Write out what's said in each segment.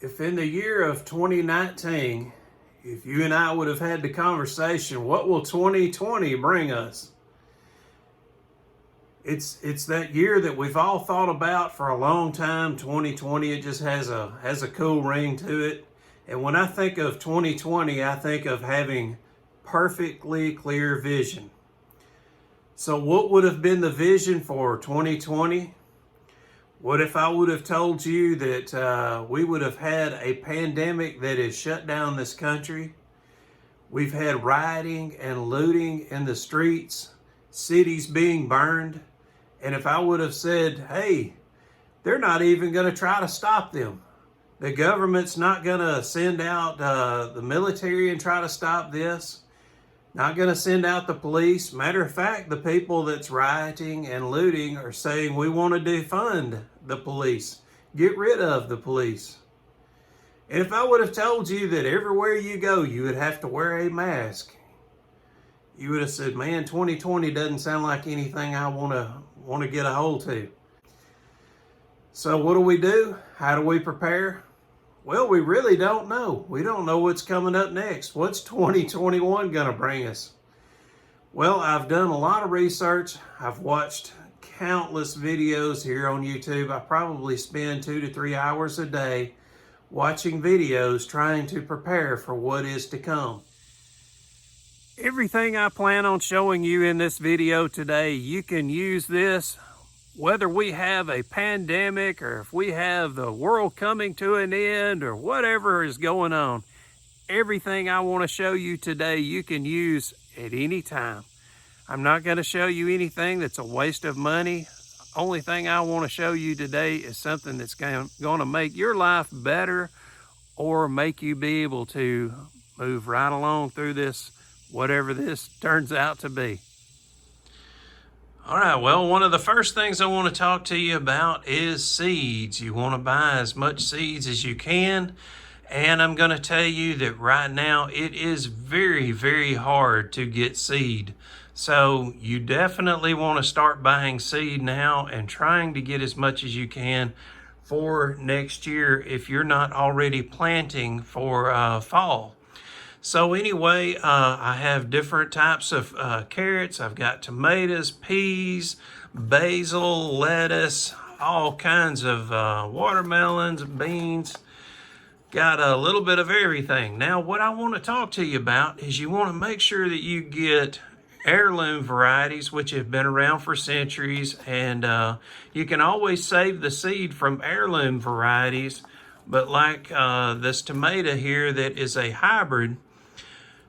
If in the year of 2019, if you and I would have had the conversation, what will 2020 bring us? It's that year that we've all thought about for a long time. 2020, it just has a cool ring to it. And when I think of 2020, I think of having perfectly clear vision. So what would have been the vision for 2020? What if I would have told you that we would have had a pandemic that has shut down this country? We've had rioting and looting in the streets, cities being burned. And if I would have said, hey, they're not even going to try to stop them. The government's not going to send out the military and try to stop this. Not going to send out the police. Matter of fact, the people that's rioting and looting are saying we want to defund the police. Get rid of the police. And if I would have told you that everywhere you go, you would have to wear a mask, you would have said, man, 2020 doesn't sound like anything I want to get a hold to. So what do? How do we prepare? Well, we really don't know. We don't know what's coming up next. What's 2021 going to bring us? Well, I've done a lot of research. I've watched countless videos here on YouTube. I probably spend 2 to 3 hours a day watching videos trying to prepare for what is to come. Everything I plan on showing you in this video today, you can use this whether we have a pandemic or if we have the world coming to an end or whatever is going on. Everything I want to show you today, you can use at any time. I'm not going to show you anything that's a waste of money. Only thing I want to show you today is something that's going to make your life better or make you be able to move right along through this, whatever this turns out to be. All right, well, one of the first things I want to talk to you about is seeds. You want to buy as much seeds as you can. And I'm going to tell you that right now it is very, very hard to get seed. So you definitely want to start buying seed now and trying to get as much as you can for next year if you're not already planting for fall. So anyway, I have different types of carrots. I've got tomatoes, peas, basil, lettuce, all kinds of watermelons, beans. Got a little bit of everything. Now, what I want to talk to you about is you want to make sure that you get heirloom varieties, which have been around for centuries, and you can always save the seed from heirloom varieties. But like this tomato here that is a hybrid,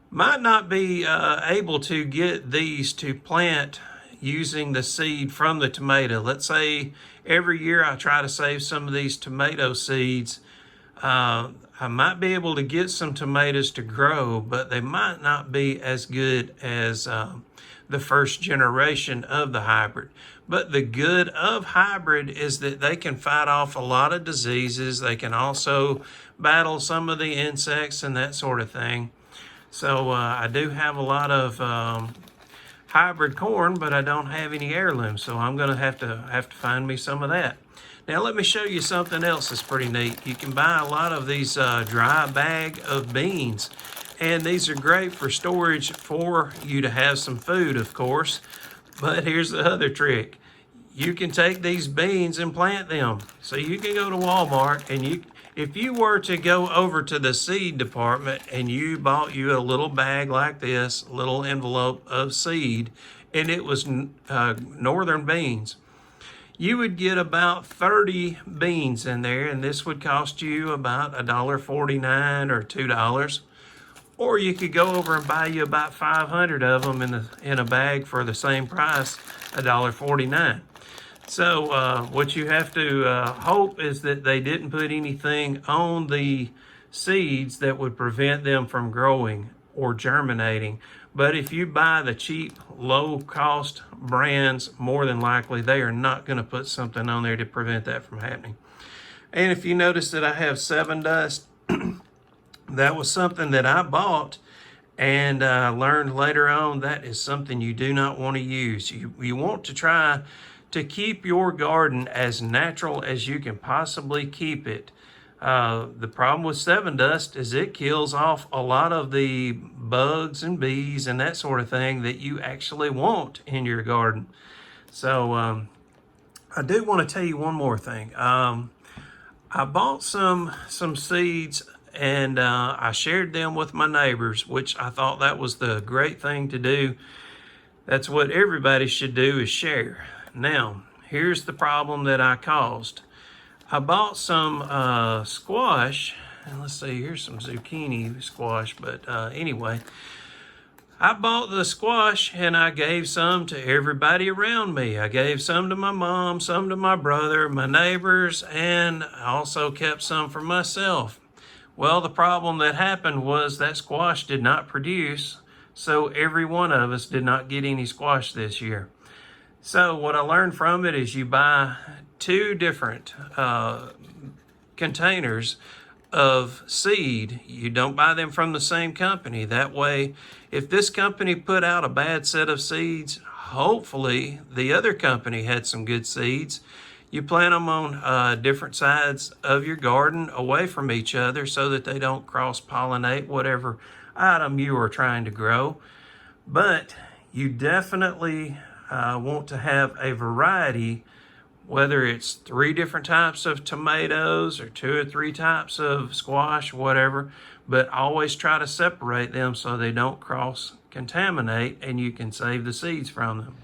might not be able to get these to plant using the seed from the tomato. Let's say every year I try to save some of these tomato seeds. I might be able to get some tomatoes to grow, but they might not be as good as the first generation of the hybrid. But the good of hybrid is that they can fight off a lot of diseases. They can also battle some of the insects and that sort of thing. So I do have a lot of hybrid corn, but I don't have any heirlooms. So I'm going to have to find me some of that. Now let me show you something else that's pretty neat. You can buy a lot of these dry bag of beans, and these are great for storage for you to have some food, of course. But here's the other trick. You can take these beans and plant them. So you can go to Walmart and if you were to go over to the seed department and you bought you a little bag like this, a little envelope of seed, and it was northern beans, you would get about 30 beans in there, and this would cost you about $1.49 or $2. Or you could go over and buy you about 500 of them in a bag for the same price, $1.49. So what you have to hope is that they didn't put anything on the seeds that would prevent them from growing or germinating. But if you buy the cheap, low-cost brands, more than likely they are not going to put something on there to prevent that from happening. And if you notice that I have 7 Dust, that was something that I bought and learned later on that is something you do not want to use. You want to try to keep your garden as natural as you can possibly keep it The problem with 7-Dust is it kills off a lot of the bugs and bees and that sort of thing that you actually want in your garden. So I do want to tell you one more thing. I bought some seeds, and I shared them with my neighbors, which I thought that was the great thing to do. That's what everybody should do, is share. Now, here's the problem that I caused. I bought some squash, and let's see, here's some zucchini squash, but anyway, I bought the squash and I gave some to everybody around me. I gave some to my mom, some to my brother, my neighbors, and I also kept some for myself. Well, the problem that happened was that squash did not produce, so every one of us did not get any squash this year. So what I learned from it is you buy 2 different containers of seed. You don't buy them from the same company. That way, if this company put out a bad set of seeds, hopefully the other company had some good seeds. You plant them on different sides of your garden away from each other so that they don't cross-pollinate whatever item you are trying to grow. But you definitely want to have a variety, whether it's 3 different types of tomatoes or 2 or 3 types of squash, whatever, but always try to separate them so they don't cross-contaminate and you can save the seeds from them.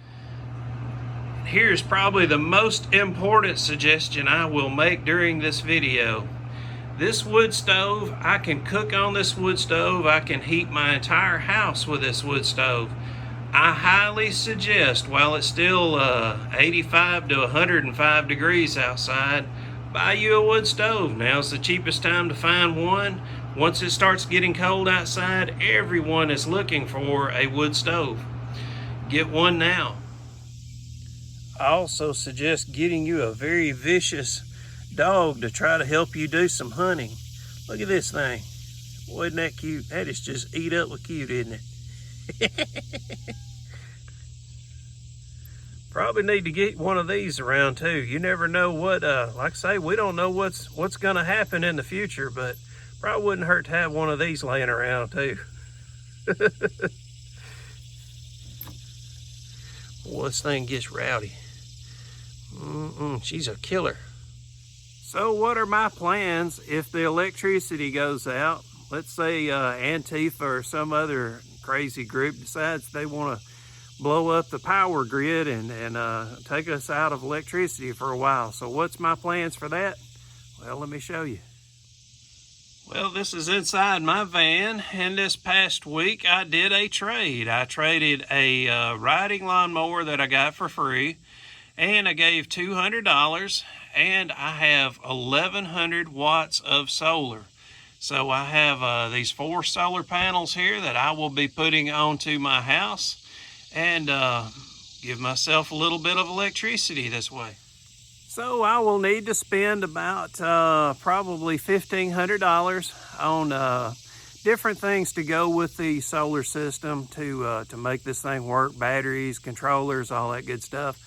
Here's probably the most important suggestion I will make during this video. This wood stove, I can cook on this wood stove. I can heat my entire house with this wood stove. I highly suggest, while it's still 85 to 105 degrees outside, buy you a wood stove. Now's the cheapest time to find one. Once it starts getting cold outside, everyone is looking for a wood stove. Get one now. I also suggest getting you a very vicious dog to try to help you do some hunting. Look at this thing. Boy, isn't that cute? That is just eat up with cute, isn't it? Probably need to get one of these around too. You never know what, like I say, we don't know what's going to happen in the future, but probably wouldn't hurt to have one of these laying around too. Boy, this thing gets rowdy. She's a killer. So what are my plans if the electricity goes out? Let's say Antifa or some other crazy group decides they want to blow up the power grid and take us out of electricity for a while. So what's my plans for that? Well, let me show you. Well, this is inside my van, and this past week I did a trade. I traded a riding lawnmower that I got for free, and I gave $200, and I have 1,100 watts of solar. So I have these 4 solar panels here that I will be putting onto my house and give myself a little bit of electricity this way. So I will need to spend about probably $1,500 on different things to go with the solar system to make this thing work: batteries, controllers, all that good stuff.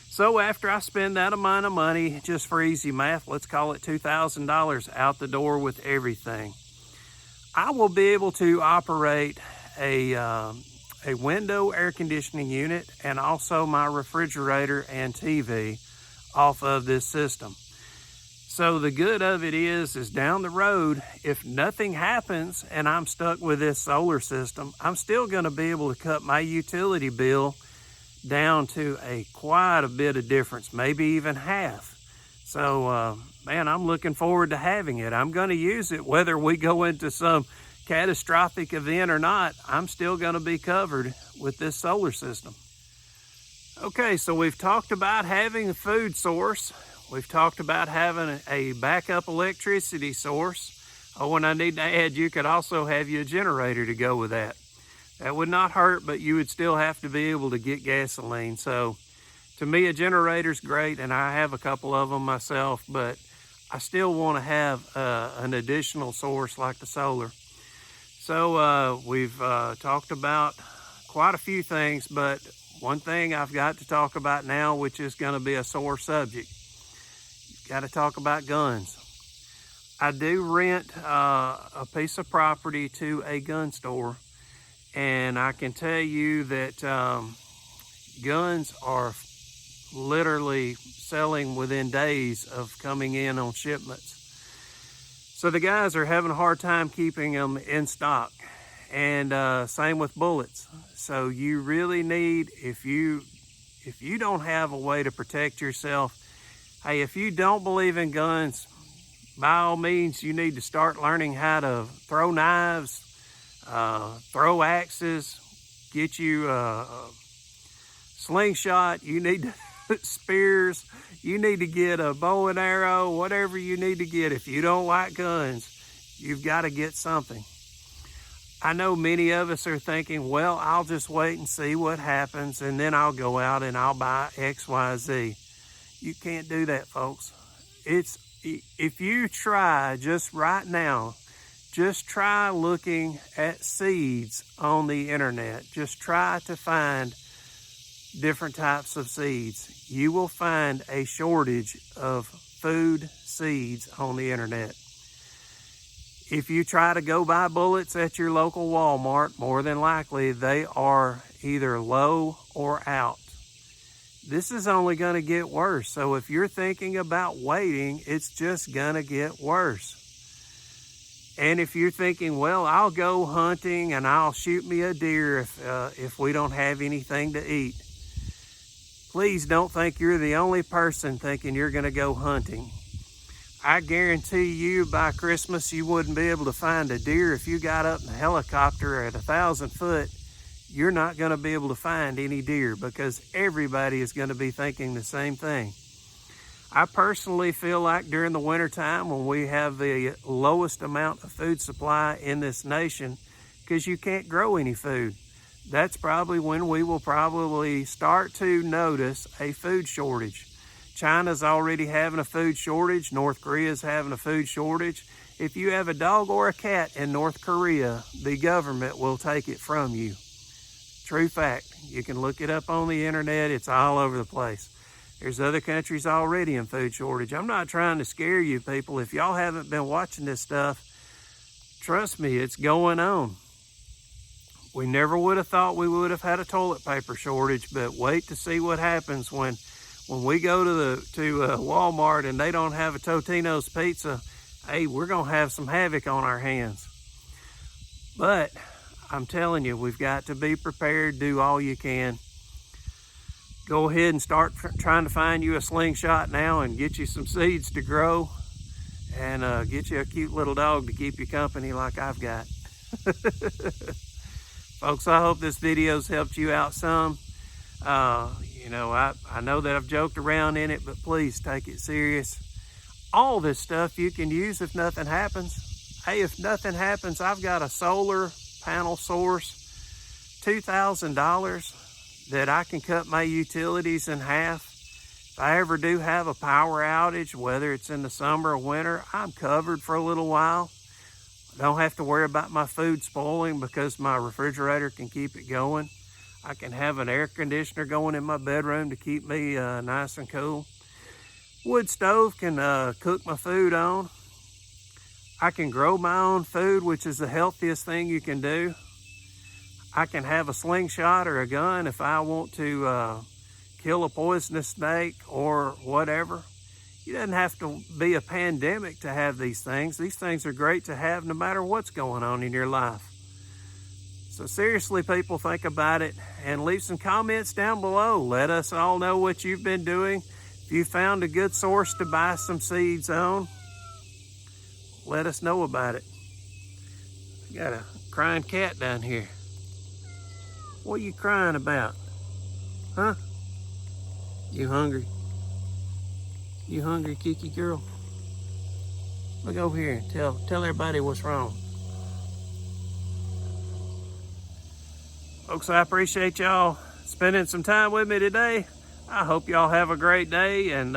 So after I spend that amount of money, just for easy math, let's call it $2,000 out the door with everything, I will be able to operate a window air conditioning unit and also my refrigerator and TV off of this system. So the good of it is down the road, if nothing happens and I'm stuck with this solar system, I'm still going to be able to cut my utility bill down to quite a bit of difference, maybe even half. So man, I'm looking forward to having it. I'm going to use it whether we go into some catastrophic event or not. I'm still going to be covered with this solar system. Okay, so we've talked about having a food source. We've talked about having a backup electricity source. Oh, and I need to add, you could also have your generator to go with that. That would not hurt, but you would still have to be able to get gasoline. So to me, a generator's great, and I have a couple of them myself, but I still want to have an additional source like the solar. So we've talked about quite a few things, but one thing I've got to talk about now, which is going to be a sore subject. You've got to talk about guns. I do rent a piece of property to a gun store, and I can tell you that guns are literally selling within days of coming in on shipments. So the guys are having a hard time keeping them in stock, and same with bullets. So you really need, if you don't have a way to protect yourself, hey, if you don't believe in guns, by all means, you need to start learning how to throw knives, throw axes, get you a slingshot. You need spears. You need to get a bow and arrow, whatever you need to get. If you don't like guns, you've got to get something. I know many of us are thinking, well, I'll just wait and see what happens, and then I'll go out and I'll buy X, Y, Z. You can't do that, folks. If you try just right now, just try looking at seeds on the internet. Just try to find different types of seeds. You will find a shortage of food seeds on the internet. If you try to go buy bullets at your local Walmart, more than likely they are either low or out. This is only going to get worse. So if you're thinking about waiting, it's just going to get worse. And if you're thinking, well, I'll go hunting and I'll shoot me a deer if we don't have anything to eat, please don't think you're the only person thinking you're going to go hunting. I guarantee you by Christmas you wouldn't be able to find a deer. If you got up in a helicopter at 1,000 foot, you're not going to be able to find any deer because everybody is going to be thinking the same thing. I personally feel like during the wintertime when we have the lowest amount of food supply in this nation, because you can't grow any food, that's probably when we will probably start to notice a food shortage. China's already having a food shortage. North Korea's having a food shortage. If you have a dog or a cat in North Korea, the government will take it from you. True fact. You can look it up on the internet. It's all over the place. There's other countries already in food shortage. I'm not trying to scare you people. If y'all haven't been watching this stuff, trust me, it's going on. We never would have thought we would have had a toilet paper shortage, but wait to see what happens when we go to Walmart and they don't have a Totino's pizza. Hey, we're going to have some havoc on our hands. But I'm telling you, we've got to be prepared. Do all you can. Go ahead and start trying to find you a slingshot now and get you some seeds to grow, and get you a cute little dog to keep you company like I've got. Folks, I hope this video's helped you out some. You know, I know that I've joked around in it, but please take it serious. All this stuff you can use if nothing happens. Hey, if nothing happens, I've got a solar panel source, $2,000, that I can cut my utilities in half. If I ever do have a power outage, whether it's in the summer or winter, I'm covered for a little while. I don't have to worry about my food spoiling because my refrigerator can keep it going. I can have an air conditioner going in my bedroom to keep me nice and cool. Wood stove can cook my food on. I can grow my own food, which is the healthiest thing you can do. I can have a slingshot or a gun if I want to kill a poisonous snake or whatever. You doesn't have to be a pandemic to have these things. These things are great to have no matter what's going on in your life. So seriously, people, think about it and leave some comments down below. Let us all know what you've been doing. If you found a good source to buy some seeds on, let us know about it. Got a crying cat down here. What are you crying about? Huh? You hungry? You hungry, Kiki girl? Look over here and tell everybody what's wrong. Folks, I appreciate y'all spending some time with me today. I hope y'all have a great day, and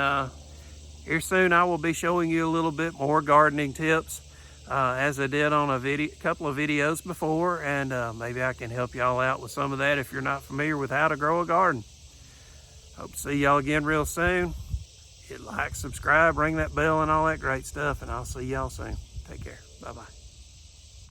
here soon I will be showing you a little bit more gardening tips as I did on a couple of videos before, and maybe I can help y'all out with some of that if you're not familiar with how to grow a garden. Hope to see y'all again real soon. hit like, subscribe, ring that bell, and all that great stuff. And I'll see y'all soon. Take care. Bye-bye.